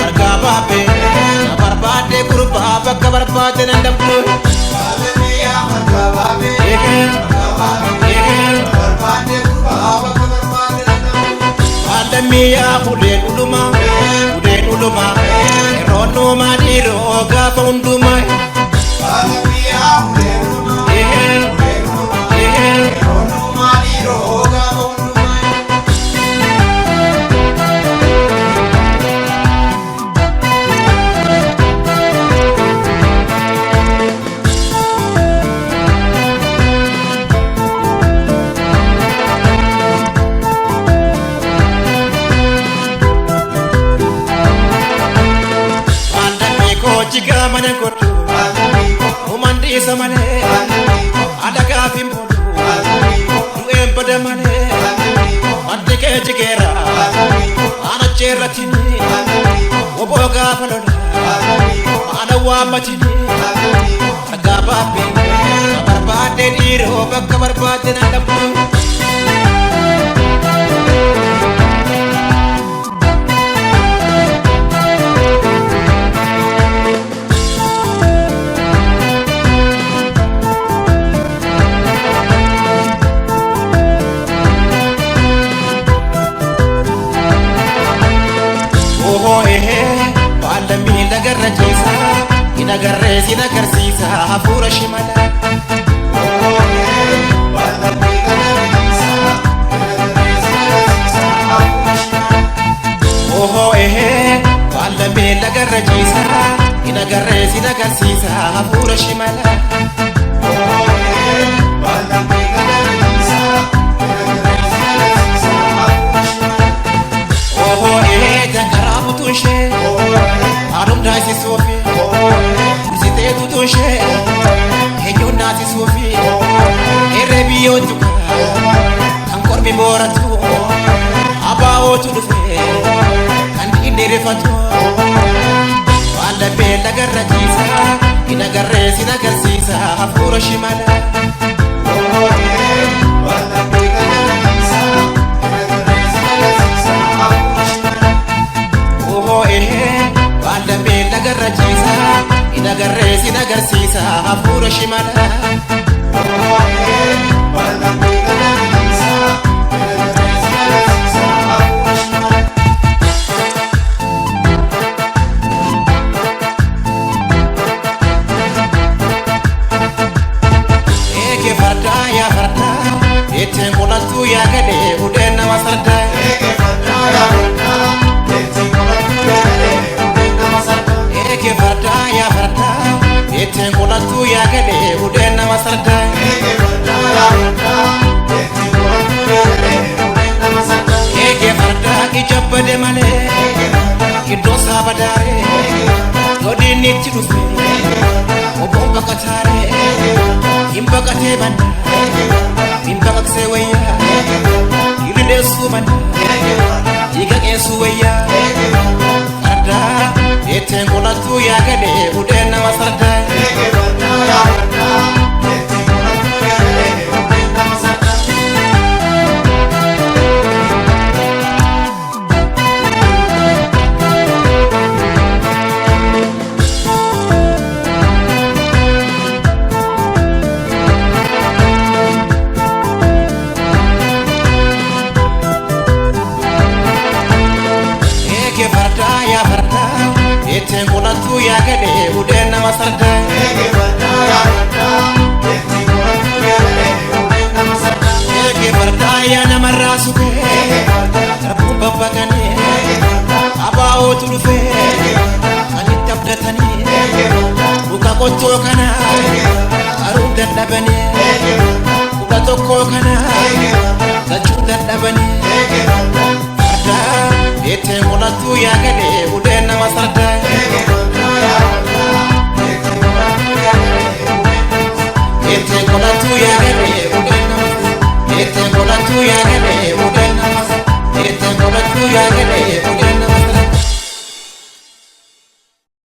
bargababe barbade kurba bakka barbade nandamtu haleluya bargababe barbade kurba bakka barbade nandamtu haleluya uluma rono madiro gafa unduma haleluya uluma rono madiro gafa unduma Jika mana kotu, umandi samane, ada kafim bodu, duem pada mane, mati ke jikera, anak ceratini, oboga palona, ada wamatini, ada bape, barbade diro, bakka barbade nandampu. Sina karsisa hafura shimala oho wala bela garajisa ina garre sina karsisa hafura shimala wala bela garajisa oho jangarabu tunshe arum daisi sofi tu toshe heyo nati sofi erebiyo tuka ankor mi boratu abao tu dufe kan indere fatu wala bela garajisa ina garre sina karsisa hafura shimala wala bela garajisa oho wala bela garajisa ina garre sina karsisa hafura shimala wala bela garajisa eke farda ya farda ete molatu ya gade udena wasarda eke farda ya farda ete molatu ya gade udena wasarda eke farda ya farda ete molatu ya gade udena wasarda eke farda ya farda ete molatu ya gade udena wasarda eke farda ijabade male kidosa badare godini tirufe obomba katare imbaka tebanda imbaka seweya ilide sumanda igake suweya farda ete molatu ya gade udena wasarda eke farda ya farda ete molatu ya gade udena wasarda ete molatu ya gade udena wasarda eke farda ya farda ete molatu ya gade udena wasarda eke farda ya namarasuke rabu babagani abao tulufe anitabdatani buka koto kana arunda dabani buka toko kana kachunda dabani farda ete molatu ya gade udena wasarda